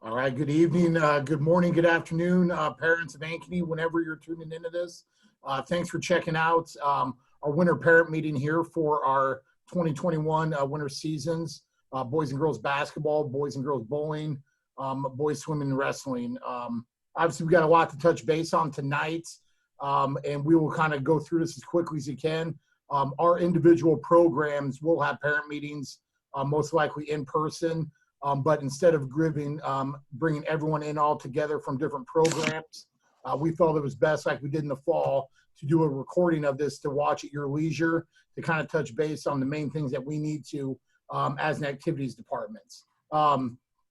All right, good evening, good morning, good afternoon, parents of Ankeny, whenever you're tuning into this. Thanks for checking out our winter parent meeting here for our 2021 winter seasons, boys and girls basketball, boys and girls bowling, boys swimming and wrestling. Obviously, we got a lot to touch base on tonight, and we will kind of go through this as quickly as you can. Our individual programs will have parent meetings, most likely in person. But instead of bringing everyone in all together from different programs, we felt it was best, like we did in the fall, to do a recording of this to watch at your leisure, to kind of touch base on the main things that we need to as an activities department.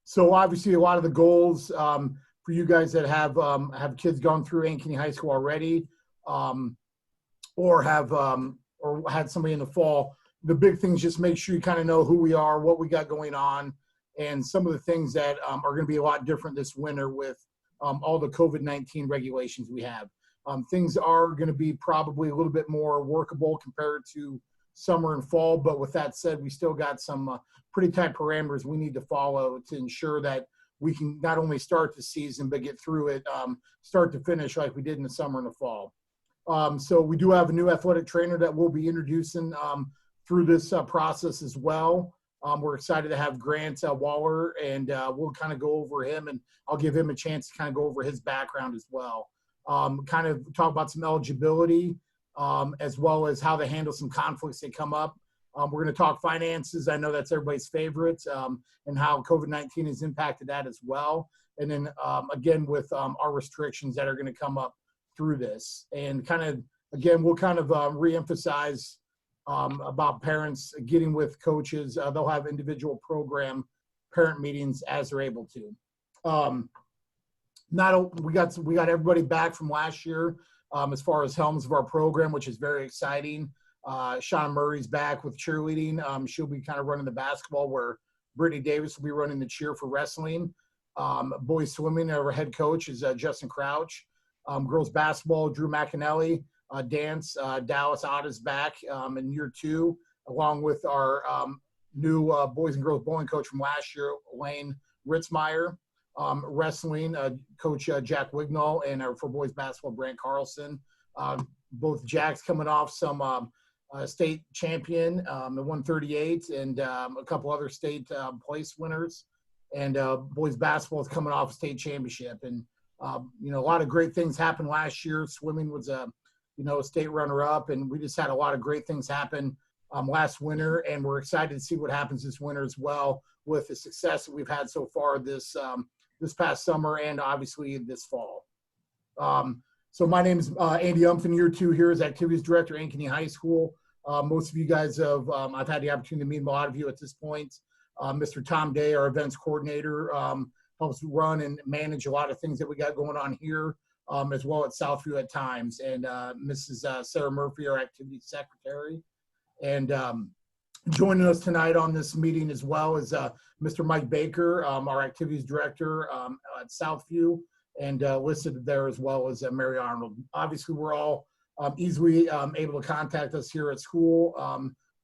So obviously a lot of the goals for you guys that have kids gone through Ankeny High School already, or had somebody in the fall, the big things, just make sure you kind of know who we are, what we got going on, and some of the things that are going to be a lot different this winter with all the COVID-19 regulations we have. Things are going to be probably a little bit more workable compared to summer and fall, but with that said, we still got some pretty tight parameters we need to follow to ensure that we can not only start the season, but get through it, start to finish like we did in the summer and the fall. So we do have a new athletic trainer that we'll be introducing through this process as well. We're excited to have Grant Waller, and we'll kind of go over him, and I'll give him a chance to kind of go over his background as well. Kind of talk about some eligibility, as well as how to handle some conflicts that come up. We're going to talk finances. I know that's everybody's favorite, and how COVID-19 has impacted that as well. And then again, with our restrictions that are going to come up through this. And kind of, again, we'll kind of reemphasize about parents getting with coaches. They'll have individual program parent meetings as they're able to. We got everybody back from last year as far as helms of our program, which is very exciting. Sean Murray's back with cheerleading. She'll be kind of running the basketball, where Brittany Davis will be running the cheer for wrestling. Boys swimming, our head coach is Justin Crouch. Girls basketball, Drew McAnally. Dance, Dallas Otta's back in year 2, along with our new boys and girls bowling coach from last year, Elaine Ritzmeyer. Wrestling, coach Jack Wignall, and for boys basketball, Brant Carlson. Both Jack's coming off some state champion at 138, and a couple other state place winners. And boys basketball is coming off a state championship. And, a lot of great things happened last year. Swimming was a state runner-up, and we just had a lot of great things happen last winter, and we're excited to see what happens this winter as well with the success that we've had so far this past summer and obviously this fall. So my name is Andy Umphin, year 2 here as Activities Director at Ankeny High School. Most of you guys have, I've had the opportunity to meet a lot of you at this point. Mr. Tom Day, our events coordinator, helps run and manage a lot of things that we got going on here. As well at Southview at times, and Mrs. Sarah Murphy, our activities secretary. And joining us tonight on this meeting as well is Mr. Mike Baker, our activities director at Southview, and listed there as well as Mary Arnold. Obviously, we're all easily able to contact us here at school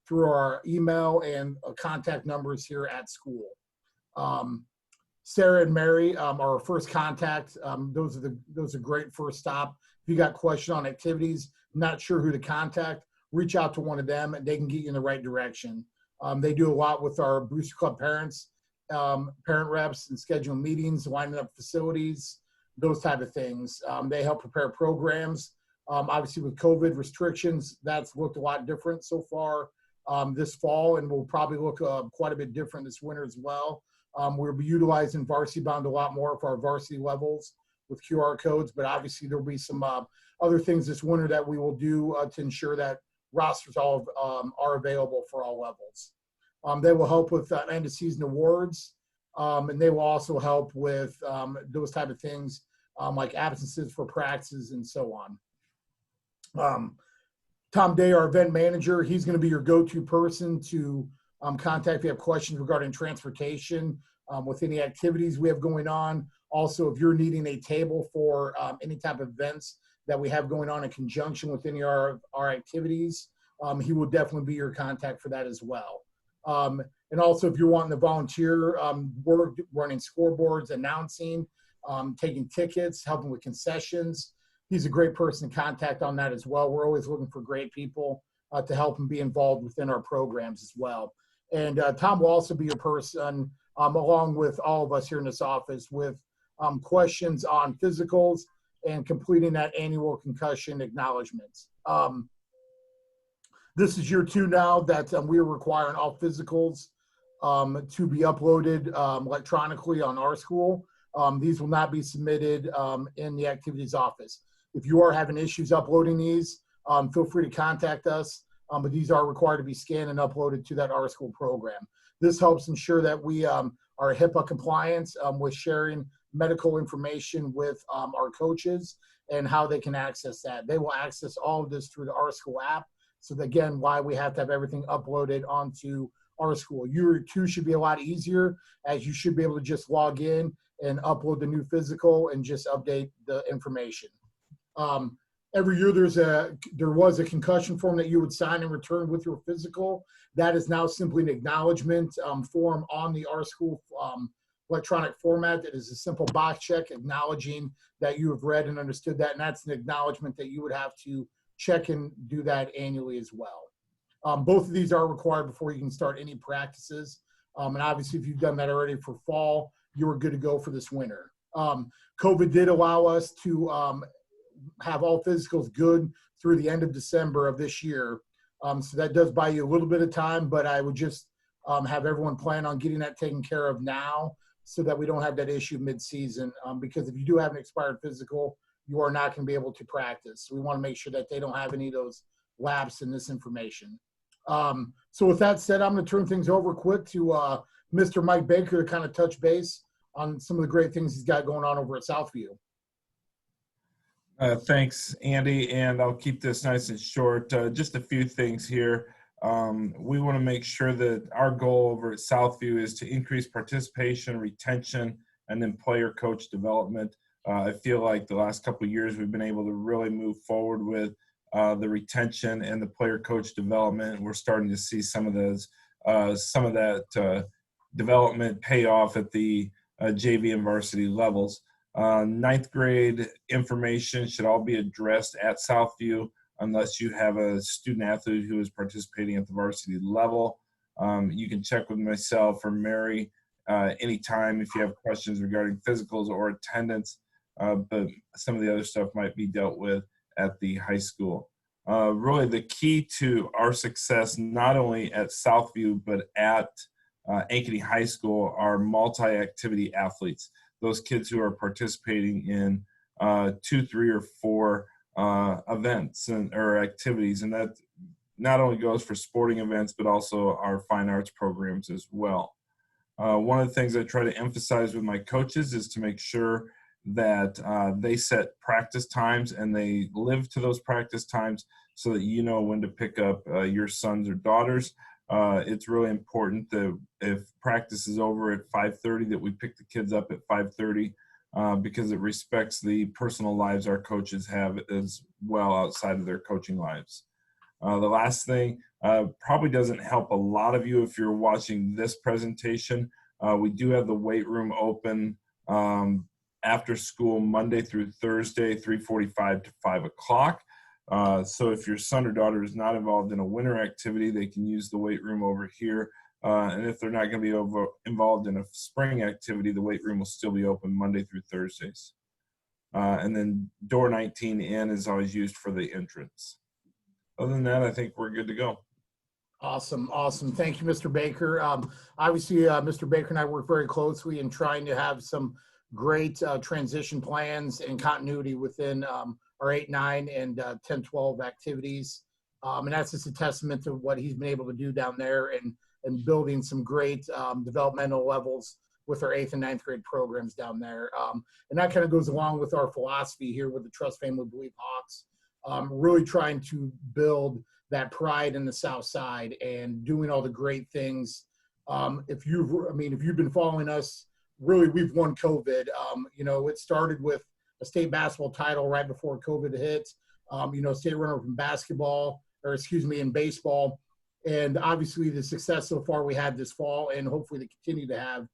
through our email and contact numbers here at school. Sarah and Mary are our first contact. Those are great first stop. If you got questions on activities, not sure who to contact, reach out to one of them, and they can get you in the right direction. They do a lot with our Booster Club parents, parent reps, and scheduling meetings, lining up facilities, those type of things. They help prepare programs. Obviously, with COVID restrictions, that's looked a lot different so far this fall, and will probably look quite a bit different this winter as well. We'll be utilizing Varsity Bound a lot more for our varsity levels with QR codes, but obviously there'll be some other things this winter that we will do to ensure that rosters all are available for all levels. They will help with end of season awards, and they will also help with those type of things like absences for practices and so on. Tom Day, our event manager, he's going to be your go-to person to contact if you have questions regarding transportation with any activities we have going on. Also, if you're needing a table for any type of events that we have going on in conjunction with any of our activities, he will definitely be your contact for that as well. And also, if you're wanting to volunteer work, running scoreboards, announcing, taking tickets, helping with concessions, he's a great person to contact on that as well. We're always looking for great people to help and be involved within our programs as well. And Tom will also be your person, along with all of us here in this office, with questions on physicals and completing that annual concussion acknowledgments. This is year 2 now that we are requiring all physicals to be uploaded electronically on our school. These will not be submitted in the activities office. If you are having issues uploading these, feel free to contact us, but these are required to be scanned and uploaded to that Our School program. This helps ensure that we are HIPAA compliant with sharing medical information with our coaches and how they can access that. They will access all of this through the Our School app. So again, why we have to have everything uploaded onto Our School. Year 2 should be a lot easier, as you should be able to just log in and upload the new physical and just update the information. Every year there was a concussion form that you would sign and return with your physical. That is now simply an acknowledgement form on the Our School electronic format. That is a simple box check acknowledging that you have read and understood that, and that's an acknowledgement that you would have to check and do that annually as well. Both of these are required before you can start any practices. And obviously, if you've done that already for fall, you are good to go for this winter. COVID did allow us to have all physicals good through the end of December of this year. So that does buy you a little bit of time, but I would just have everyone plan on getting that taken care of now so that we don't have that issue mid-season. Because if you do have an expired physical, you are not going to be able to practice. So we want to make sure that they don't have any of those lapses in this information. So with that said, I'm going to turn things over quick to Mr. Mike Baker to kind of touch base on some of the great things he's got going on over at Southview. Thanks, Andy, and I'll keep this nice and short. Just a few things here. We want to make sure that our goal over at Southview is to increase participation, retention, and then player coach development. I feel like the last couple of years we've been able to really move forward with the retention and the player coach development. We're starting to see some of that development pay off at the JV and varsity levels. 9th grade information should all be addressed at Southview unless you have a student athlete who is participating at the varsity level. You can check with myself or Mary anytime if you have questions regarding physicals or attendance, but some of the other stuff might be dealt with at the high school. Really the key to our success, not only at Southview, but at Ankeny High School, are multi-activity athletes. Those kids who are participating in 2, 3, or 4 events or activities. And that not only goes for sporting events, but also our fine arts programs as well. One of the things I try to emphasize with my coaches is to make sure that they set practice times and they live to those practice times so that you know when to pick up your sons or daughters. It's really important that if practice is over at 5:30 that we pick the kids up at 5:30 because it respects the personal lives our coaches have as well outside of their coaching lives. The last thing probably doesn't help a lot of you if you're watching this presentation. We do have the weight room open after school Monday through Thursday, 3:45 to 5 o'clock. So if your son or daughter is not involved in a winter activity, they can use the weight room over here. And if they're not going to be involved in a spring activity, the weight room will still be open Monday through Thursdays. And then door 19 in is always used for the entrance. Other than that, I think we're good to go. Awesome. Thank you, Mr. Baker. Obviously, Mr. Baker and I work very closely in trying to have some great transition plans and continuity within our 8, 9, and 10, 12 activities. And that's just a testament to what he's been able to do down there and building some great developmental levels with our 8th and 9th grade programs down there. And that kind of goes along with our philosophy here with the Trust Family Believe Hawks, really trying to build that pride in the South Side and doing all the great things. If you've been following us, really, we've won COVID. It started with a state basketball title right before COVID hit, state runner-up in baseball, in baseball. and obviously the success so far we had this fall, and hopefully to continue to have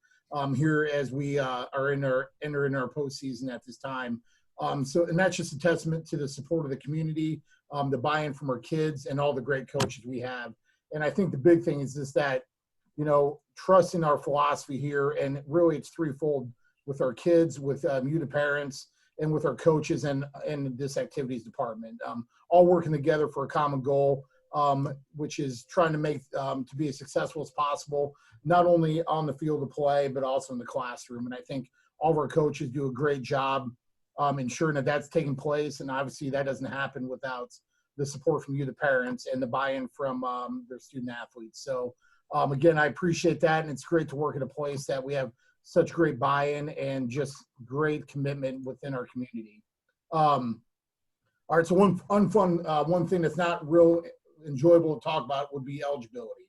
here as we enter in our postseason at this time. And that's just a testament to the support of the community, the buy-in from our kids, and all the great coaches we have. And I think the big thing is just that, trust in our philosophy here, and really it's threefold with our kids, with you, the parents, and with our coaches and this activities department, all working together for a common goal, which is trying to make to be as successful as possible, not only on the field of play, but also in the classroom. And I think all of our coaches do a great job ensuring that that's taking place. And obviously that doesn't happen without the support from you, the parents, and the buy-in from their student athletes. So again, I appreciate that. And it's great to work at a place that we have such great buy-in and just great commitment within our community. All right, so one thing that's not real enjoyable to talk about would be eligibility.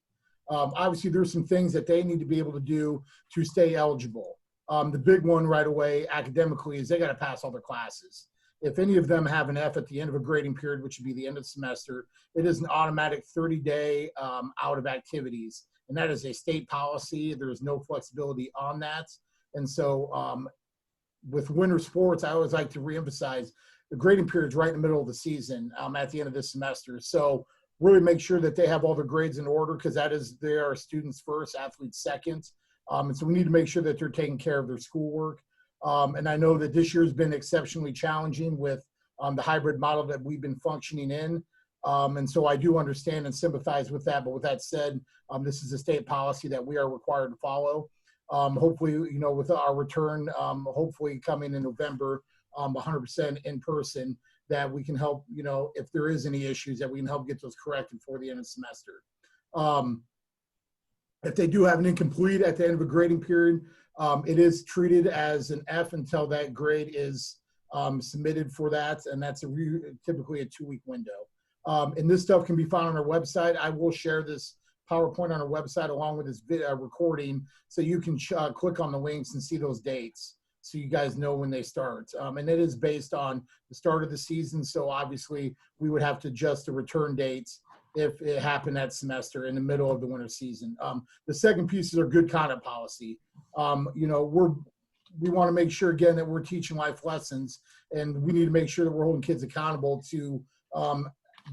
Obviously, there's some things that they need to be able to do to stay eligible. The big one right away academically is they got to pass all their classes. If any of them have an F at the end of a grading period, which would be the end of the semester, it is an automatic 30-day out of activities. And that is a state policy. There is no flexibility on that. And so with winter sports, I always like to reemphasize the grading period is right in the middle of the season at the end of this semester. So really make sure that they have all their grades in order, because they are students first, athletes second. And so we need to make sure that they're taking care of their schoolwork. And I know that this year has been exceptionally challenging with the hybrid model that we've been functioning in. And so I do understand and sympathize with that. But with that said, this is a state policy that we are required to follow. Hopefully, with our return, hopefully coming in November, 100% in person, that we can help, if there is any issues, that we can help get those corrected for the end of the semester. If they do have an incomplete at the end of a grading period, it is treated as an F until that grade is submitted for that, and that's typically a 2-week window. And this stuff can be found on our website. I will share this PowerPoint on our website along with this recording, so you can click on the links and see those dates, so you guys know when they start. And it is based on the start of the season, so obviously we would have to adjust the return dates if it happened that semester in the middle of the winter season. The second piece is our good conduct policy. We want to make sure, again, that we're teaching life lessons, and we need to make sure that we're holding kids accountable to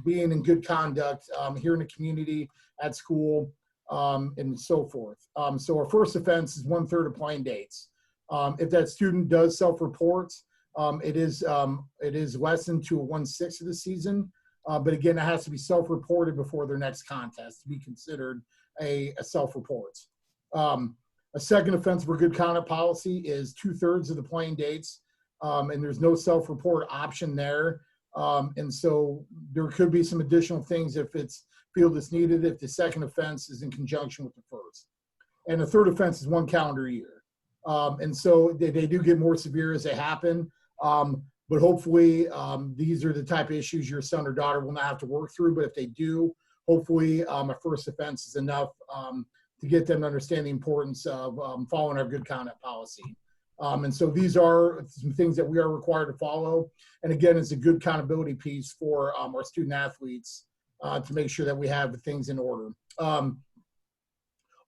being in good conduct here in the community, at school, and so forth. So our first offense is 1/3 of playing dates. If that student does self-report, it is lessened to a 1/6 of the season. But again, it has to be self-reported before their next contest to be considered a self-report. A second offense for good conduct policy is 2/3 of the playing dates, and there's no self-report option there. And so there could be some additional things if it's field is needed, if the second offense is in conjunction with the first. And the third offense is 1 calendar year. And so they do get more severe as they happen. But hopefully these are the type of issues your son or daughter will not have to work through. But if they do, hopefully a first offense is enough to get them to understand the importance of following our good conduct policy. And so these are some things that we are required to follow. And again, it's a good accountability piece for our student athletes to make sure that we have things in order.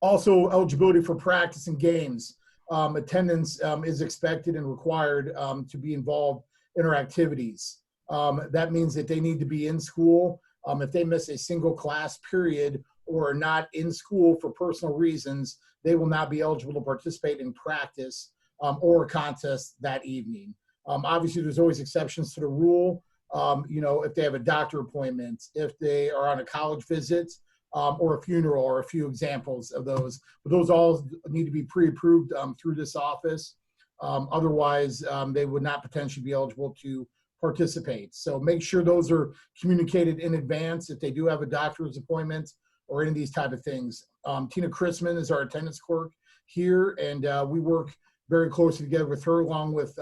Also, eligibility for practice and games. Attendance is expected and required to be involved in our activities. That means that they need to be in school. If they miss a single class period or are not in school for personal reasons, they will not be eligible to participate in practice or a contest that evening. Obviously, there's always exceptions to the rule. If they have a doctor appointment, if they are on a college visit, or a funeral, or a few examples of those. But those all need to be pre-approved through this office. Otherwise, they would not potentially be eligible to participate. So make sure those are communicated in advance if they do have a doctor's appointment or any of these type of things. Tina Chrisman is our attendance clerk here, and we work very closely together with her, along with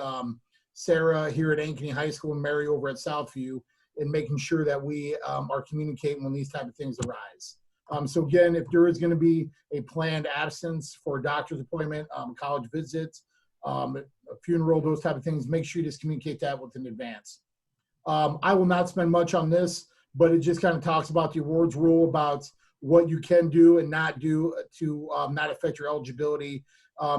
Sarah here at Ankeny High School and Mary over at Southview, in making sure that we are communicating when these type of things arise. So again, if there is going to be a planned absence for a doctor's appointment, college visits, a funeral, those type of things, make sure you just communicate that within advance. I will not spend much on this, but it just kind of talks about the awards rule, about what you can do and not do to not affect your eligibility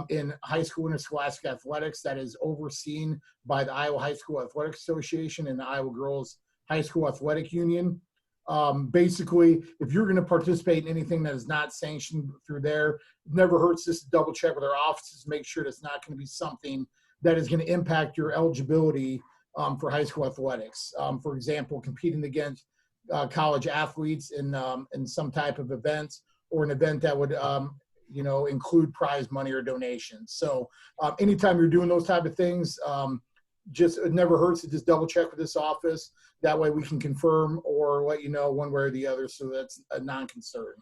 in high school interscholastic athletics. That is overseen by the Iowa High School Athletic Association and the Iowa Girls High School Athletic Union. Basically, if you're going to participate in anything that is not sanctioned through there, it never hurts just to double check with our offices, make sure that's not going to be something that is going to impact your eligibility for high school athletics. For example, competing against college athletes in some type of events, or an event that would include prize money or donations. So anytime you're doing those type of things, it never hurts to just double check with this office. That way we can confirm or let you know one way or the other, so that's a non-concern.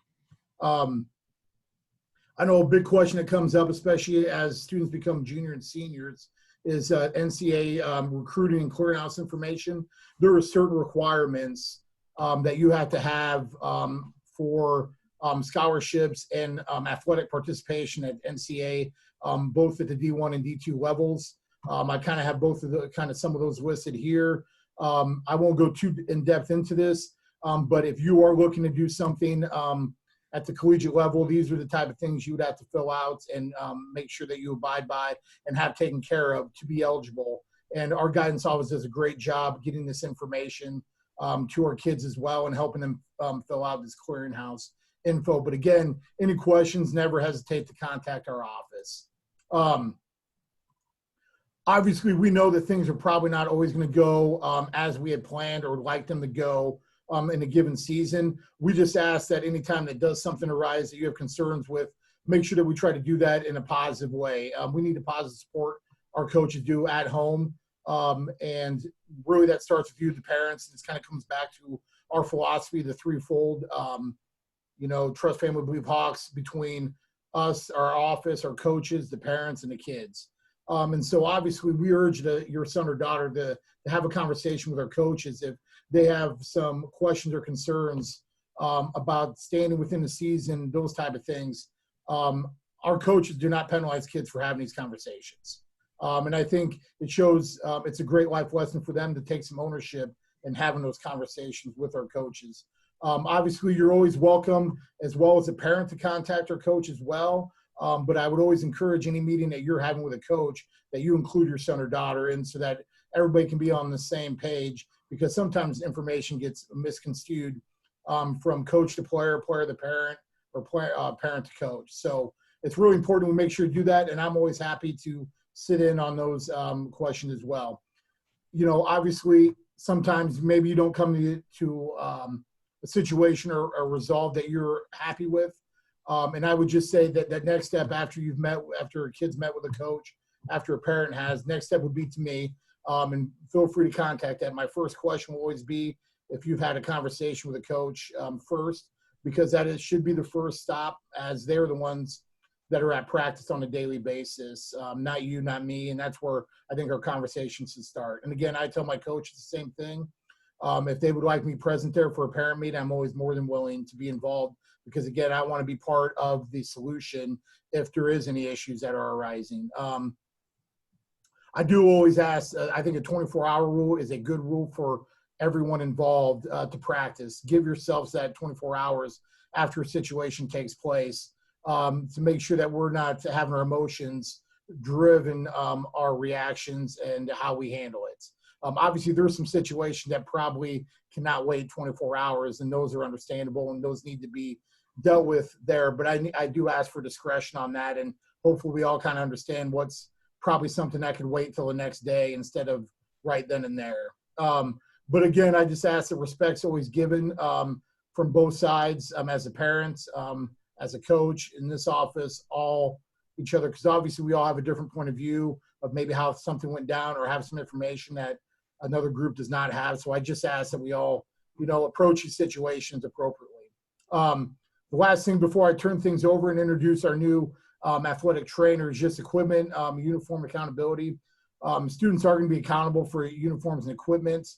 I know a big question that comes up, especially as students become junior and seniors, is NCAA recruiting and clearinghouse information. There are certain requirements that you have to have for scholarships and athletic participation at NCAA, both at the D1 and D2 levels. I kind of have both of the some of those listed here. I won't go too in depth into this, but if you are looking to do something at the collegiate level, these are the type of things you would have to fill out and make sure that you abide by and have taken care of to be eligible. And our guidance office does a great job getting this information to our kids as well and helping them fill out this clearinghouse info. But again, any questions, never hesitate to contact our office. Obviously, we know that things are probably not always going to go as we had planned or would like them to go in a given season. We just ask that anytime that does something arise that you have concerns with, make sure that we try to do that in a positive way. We need to positive support our coaches do at home. And really that starts with you, the parents. This kind of comes back to our philosophy, the threefold, trust, family, believe, Hawks, between us, our office, our coaches, the parents, and the kids. And so obviously we urge your son or daughter to have a conversation with our coaches if they have some questions or concerns about standing within the season, those type of things. Our coaches do not penalize kids for having these conversations. And I think it shows it's a great life lesson for them to take some ownership in having those conversations with our coaches. Obviously, you're always welcome, as well as a parent, to contact our coach as well. But I would always encourage any meeting that you're having with a coach that you include your son or daughter in, so that everybody can be on the same page, because sometimes information gets misconstrued from coach to player, player to parent, or parent to coach. So it's really important we make sure to do that, and I'm always happy to sit in on those questions as well. Obviously, sometimes maybe you don't come to a situation or a resolve that you're happy with. And I would just say that next step after a kid's met with a coach, after a parent has, next step would be to me. And feel free to contact that. My first question will always be if you've had a conversation with a coach first, because should be the first stop, as they're the ones that are at practice on a daily basis, not you, not me. And that's where I think our conversation should start. And again, I tell my coaches the same thing. If they would like me present there for a parent meeting, I'm always more than willing to be involved, because again, I want to be part of the solution if there is any issues that are arising. I do always ask, I think a 24-hour rule is a good rule for everyone involved to practice. Give yourselves that 24 hours after a situation takes place to make sure that we're not having our emotions driven our reactions and how we handle it. Obviously, there are some situations that probably cannot wait 24 hours, and those are understandable, and those need to be dealt with there. But I do ask for discretion on that, and hopefully we all kind of understand what's probably something that could wait till the next day instead of right then and there. But again, I just ask that respect's always given from both sides, as a parent, as a coach in this office, all each other, because obviously we all have a different point of view of maybe how something went down or have some information that another group does not have. So I just ask that we all, approach these situations appropriately. The last thing before I turn things over and introduce our new athletic trainers, just equipment, uniform accountability. Students are going to be accountable for uniforms and equipment.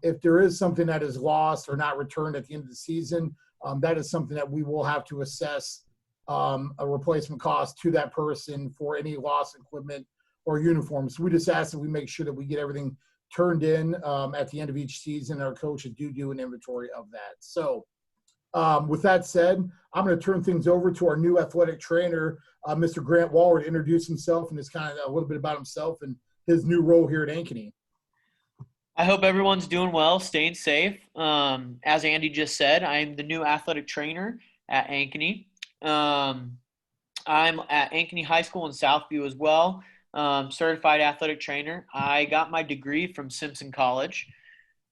If there is something that is lost or not returned at the end of the season, that is something that we will have to assess a replacement cost to that person for any lost equipment or uniforms. So we just ask that we make sure that we get everything turned in at the end of each season. Our coaches do an inventory of that. So With that said, I'm going to turn things over to our new athletic trainer, Mr. Grant Waller, to introduce himself and just kind of a little bit about himself and his new role here at Ankeny. I hope everyone's doing well, staying safe. As Andy just said, I'm the new athletic trainer at Ankeny. I'm at Ankeny High School in Southview as well, certified athletic trainer. I got my degree from Simpson College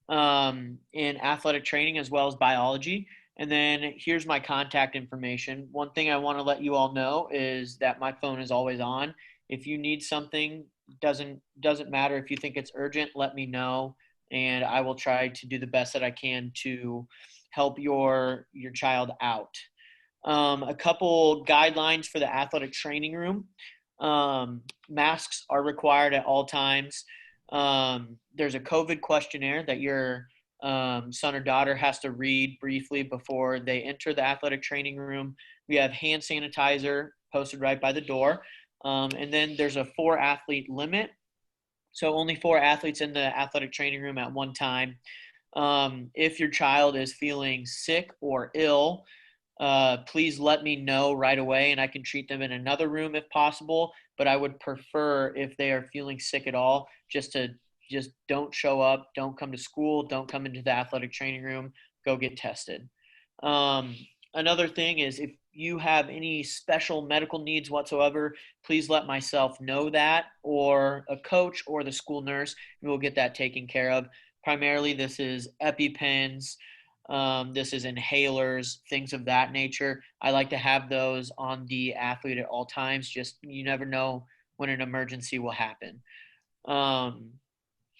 in athletic training as well as biology. And then here's my contact information. One thing I want to let you all know is that my phone is always on. If you need something, doesn't matter if you think it's urgent, let me know, and I will try to do the best that I can to help your child out. A couple guidelines for the athletic training room. Masks are required at all times. There's a COVID questionnaire that your son or daughter has to read briefly before they enter the athletic training room. We have hand sanitizer posted right by the door. And then there's a 4-athlete limit. So only 4 athletes in the athletic training room at one time. If your child is feeling sick or ill, please let me know right away and I can treat them in another room if possible. But I would prefer, if they are feeling sick at all, just don't show up, don't come to school, don't come into the athletic training room, go get tested. Another thing is, if you have any special medical needs whatsoever, please let myself know that, or a coach or the school nurse, and we'll get that taken care of. Primarily, this is EpiPens, this is inhalers, things of that nature. I like to have those on the athlete at all times. Just, you never know when an emergency will happen.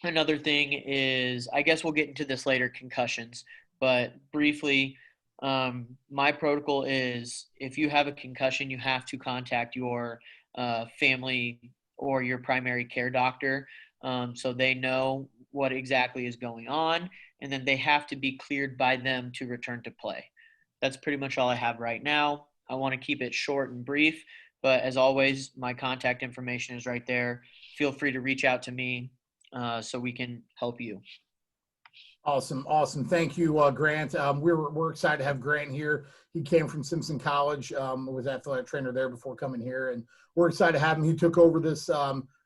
Another thing is, I guess we'll get into this later, concussions, but briefly, my protocol is, if you have a concussion, you have to contact your family or your primary care doctor, so they know what exactly is going on, and then they have to be cleared by them to return to play. That's pretty much all I have right now. I want to keep it short and brief, but as always, my contact information is right there. Feel free to reach out to me so we can help you. Awesome. Thank you, Grant. We're excited to have Grant here. He came from Simpson College, was athletic trainer there before coming here, and we're excited to have him. He took over this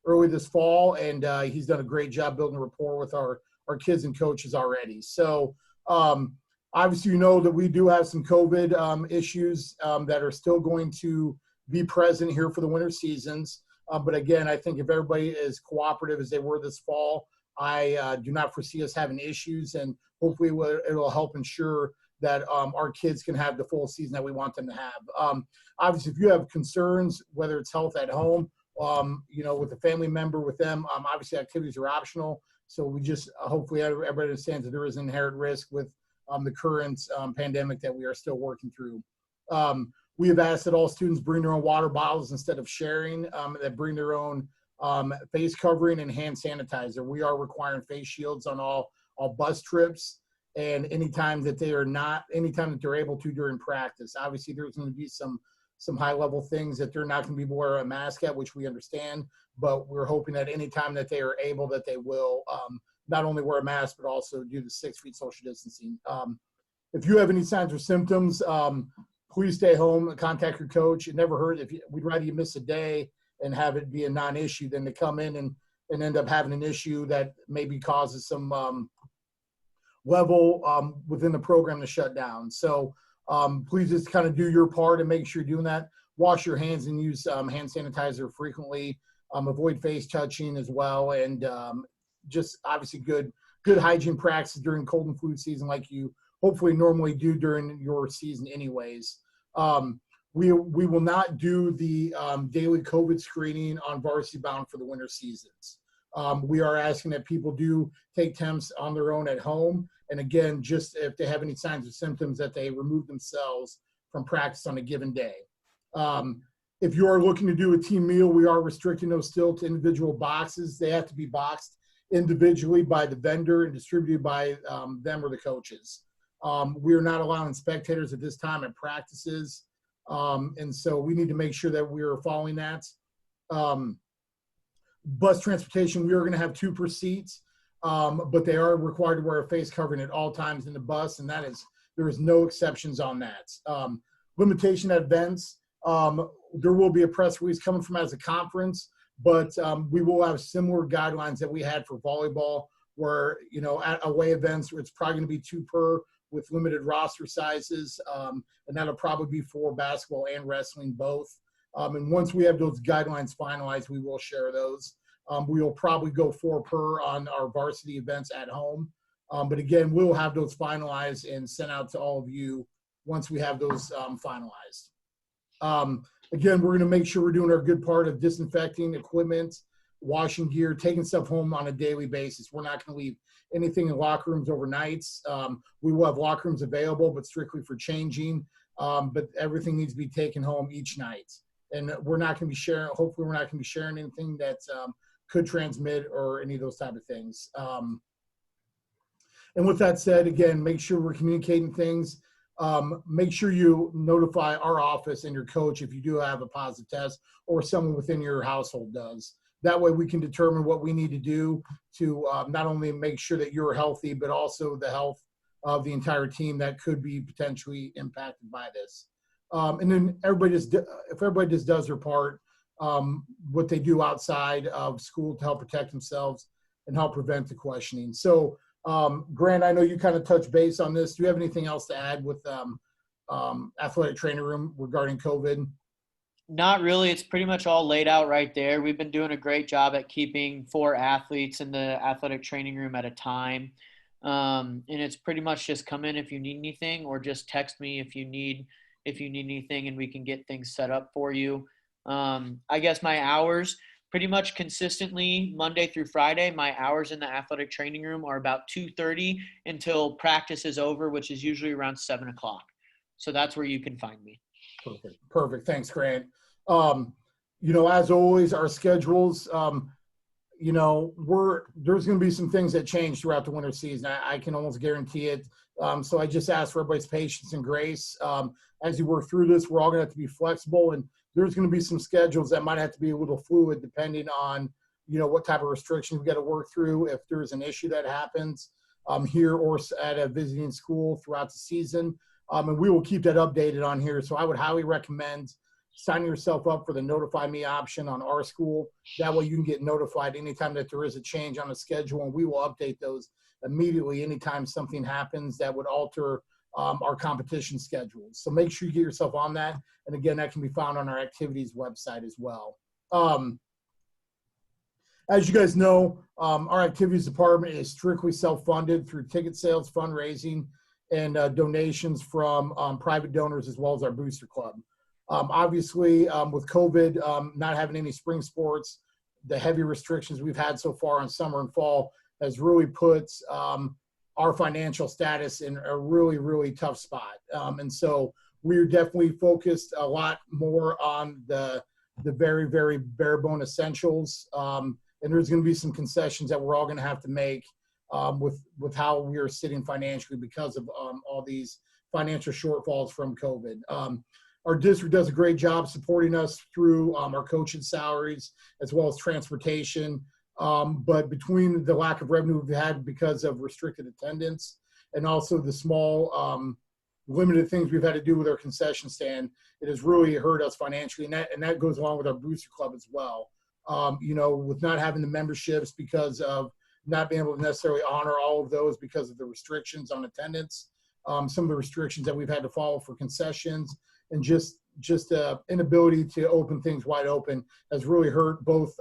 early this fall, and he's done a great job building a rapport with our kids and coaches already. So obviously, you know that we do have some COVID issues that are still going to be present here for the winter seasons. But again, I think if everybody is cooperative as they were this fall, I do not foresee us having issues, and hopefully it'll help ensure that our kids can have the full season that we want them to have. Obviously, if you have concerns, whether it's health at home, with a family member, with them, obviously activities are optional. So we just hopefully everybody understands that there is inherent risk with the current pandemic that we are still working through. We have asked that all students bring their own water bottles instead of sharing, that bring their own face covering and hand sanitizer. We are requiring face shields on all bus trips, and anytime that they're able to during practice. Obviously, there's going to be some high level things that they're not going to be wearing a mask at, which we understand, but we're hoping that anytime that they are able, that they will not only wear a mask, but also do the 6 feet social distancing. If you have any signs or symptoms, please stay home and contact your coach. It never hurts. We'd rather you miss a day and have it be a non-issue than to come in and end up having an issue that maybe causes some level within the program to shut down. So please just kind of do your part and make sure you're doing that. Wash your hands and use hand sanitizer frequently. Avoid face touching as well, and just obviously good hygiene practices during cold and flu season, like you hopefully normally do during your season anyways. We will not do the daily COVID screening on Varsity Bound for the winter seasons. We are asking that people do take temps on their own at home. And again, just if they have any signs or symptoms, that they remove themselves from practice on a given day. If you are looking to do a team meal, we are restricting those still to individual boxes. They have to be boxed individually by the vendor and distributed by them or the coaches. We are not allowing spectators at this time at practices. And so we need to make sure that we are following that. Bus transportation, we are going to have 2 per seat, but they are required to wear a face covering at all times in the bus, and that is There is no exceptions on that. Limitation at events. There will be a press release coming from as a conference, but we will have similar guidelines that we had for volleyball, where, you know, at away events, it's probably going to be 2 per with limited roster sizes, and that'll probably be for basketball and wrestling both. And once we have those guidelines finalized, we will share those. We will probably go 4 per on our varsity events at home. But again, we'll have those finalized and sent out to all of you once we have those finalized. Again, we're going to make sure we're doing our good part of disinfecting equipment, washing gear, taking stuff home on a daily basis. We're not going to leave anything in locker rooms overnights. We will have locker rooms available, but strictly for changing. But everything needs to be taken home each night. And we're not going to be sharing, hopefully we're not going to be sharing anything that could transmit or any of those type of things. And with that said, again, make sure we're communicating things. Make sure you notify our office and your coach if you do have a positive test or someone within your household does. That way we can determine what we need to do to not only make sure that you're healthy, but also the health of the entire team that could be potentially impacted by this. And then if everybody just does their part, what they do outside of school to help protect themselves and help prevent the questioning. So, Grant, I know you kind of touched base on this. Do you have anything else to add with athletic training room regarding COVID? Not really. It's pretty much all laid out right there. We've been doing a great job at keeping 4 athletes in the athletic training room at a time. And it's pretty much just come in if you need anything, or just text me if you need anything, and we can get things set up for you. I guess my hours pretty much consistently Monday through Friday, my hours in the athletic training room are about 2:30 until practice is over, which is usually around 7 o'clock. So that's where you can find me. Perfect. Thanks, Grant. You know, as always, our schedules, you know, there's going to be some things that change throughout the winter season. I can almost guarantee it. So I just ask for everybody's patience and grace. As you work through this, we're all going to have to be flexible, and there's going to be some schedules that might have to be a little fluid depending on, you know, what type of restrictions we got to work through. If there's an issue that happens here or at a visiting school throughout the season. And we will keep that updated on here. So I would highly recommend signing yourself up for the notify me option on our school. That way you can get notified anytime that there is a change on the schedule, and we will update those immediately anytime something happens that would alter our competition schedules. So make sure you get yourself on that. And again, that can be found on our activities website as well. As you guys know, our activities department is strictly self-funded through ticket sales, fundraising, and donations from private donors, as well as our booster club. Obviously, with COVID not having any spring sports, the heavy restrictions we've had so far on summer and fall has really put our financial status in a really, really tough spot. And so we're definitely focused a lot more on the very, very bare bone essentials. And there's going to be some concessions that we're all going to have to make with how we are sitting financially because of all these financial shortfalls from COVID. Our district does a great job supporting us through our coaching salaries as well as transportation. But between the lack of revenue we've had because of restricted attendance and also the small limited things we've had to do with our concession stand, it has really hurt us financially. And that goes along with our booster club as well. You know, with not having the memberships because of not being able to necessarily honor all of those because of the restrictions on attendance, some of the restrictions that we've had to follow for concessions, and just inability to open things wide open has really hurt both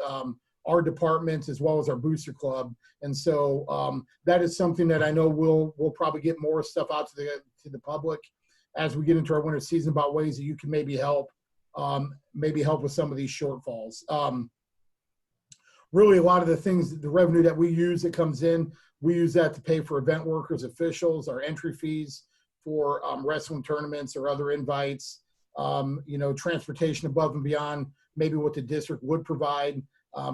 our department as well as our booster club. And so that is something that I know we'll probably get more stuff out to the public as we get into our winter season about ways that you can maybe help with some of these shortfalls. Really, a lot of the things, the revenue that we use that comes in, we use that to pay for event workers, officials, our entry fees for wrestling tournaments or other invites, you know, transportation above and beyond maybe what the district would provide,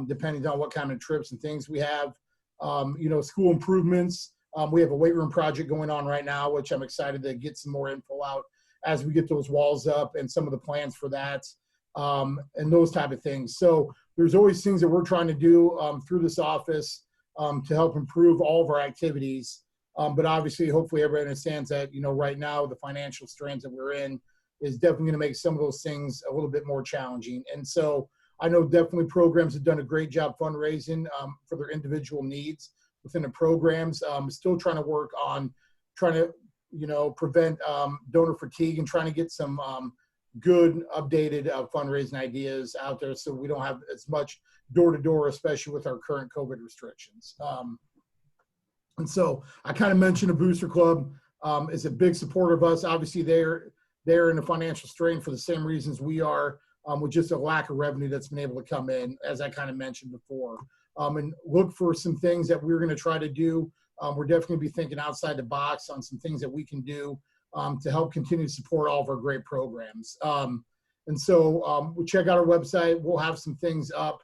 depending on what kind of trips and things we have. You know, school improvements. We have a weight room project going on right now, which I'm excited to get some more info out as we get those walls up and some of the plans for that, and those type of things. So there's always things that we're trying to do through this office to help improve all of our activities. But obviously, hopefully everybody understands that, right now the financial strains that we're in is definitely going to make some of those things a little bit more challenging. And so I know definitely programs have done a great job fundraising for their individual needs within the programs. Still trying to work on trying to, prevent donor fatigue and trying to get some good updated fundraising ideas out there so we don't have as much door-to-door, especially with our current COVID restrictions. And so I kind of mentioned a booster club is a big supporter of us. Obviously, they're in a financial strain for the same reasons we are, with just a lack of revenue that's been able to come in, as I kind of mentioned before. And look for some things that we're going to try to do. We're definitely going to be thinking outside the box on some things that we can do to help continue to support all of our great programs. And so we'll check out our website. We'll have some things up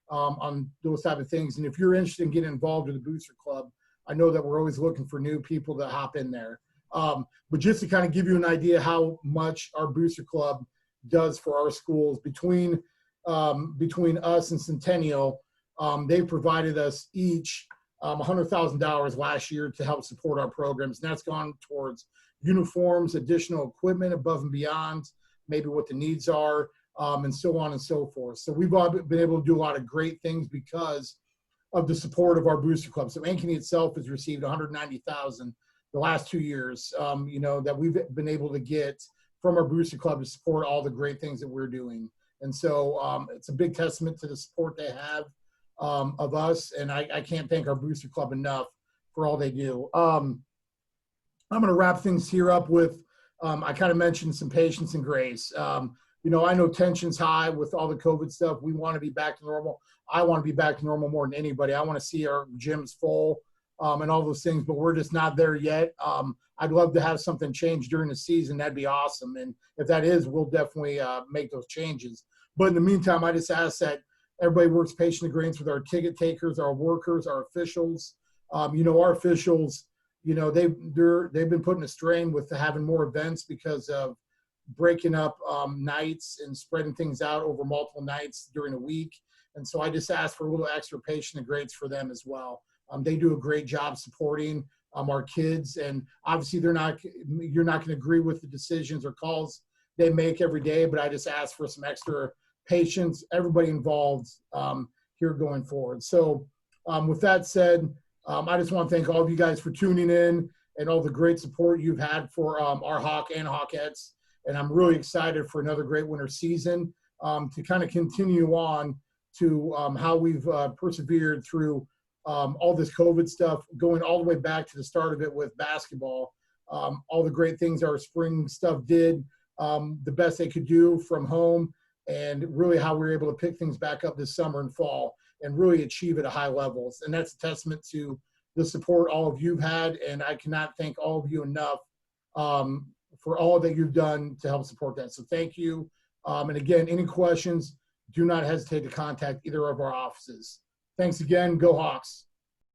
on those type of things. And if you're interested in getting involved with the Booster Club, I know that we're always looking for new people to hop in there. But just to kind of give you an idea how much our Booster Club does for our schools, between us and Centennial, they provided us each $100,000 last year to help support our programs. And that's gone towards uniforms, additional equipment above and beyond, maybe what the needs are, and so on and so forth. So we've all been able to do a lot of great things because of the support of our Booster Club. So Ankeny itself has received $190,000 the last 2 years, that we've been able to get from our Booster Club to support all the great things that we're doing. And so it's a big testament to the support they have of us. And I can't thank our Booster Club enough for all they do. I'm going to wrap things here up with, I kind of mentioned some patience and grace. I know tension's high with all the COVID stuff. We want to be back to normal. I want to be back to normal more than anybody. I want to see our gyms full and all those things, but we're just not there yet. I'd love to have something change during the season. That'd be awesome. And if that is, we'll definitely make those changes. But in the meantime, I just ask that everybody works patient agreements with our ticket takers, our workers, our officials. Our officials, they've been putting a strain with having more events because of breaking up nights and spreading things out over multiple nights during a week. And so I just ask for a little extra patient and grace for them as well. They do a great job supporting our kids, and obviously you're not going to agree with the decisions or calls they make every day, but I just ask for some extra patience, everybody involved here going forward. So with that said, I just want to thank all of you guys for tuning in and all the great support you've had for our Hawk and Hawkettes. And I'm really excited for another great winter season to kind of continue on to how we've persevered through all this COVID stuff, going all the way back to the start of it with basketball. All the great things our spring stuff did, the best they could do from home, and really how we were able to pick things back up this summer and fall and really achieve at a high levels. And that's a testament to the support all of you've had, and I cannot thank all of you enough for all that you've done to help support that. So thank you. And again, any questions, do not hesitate to contact either of our offices. Thanks again. Go Hawks.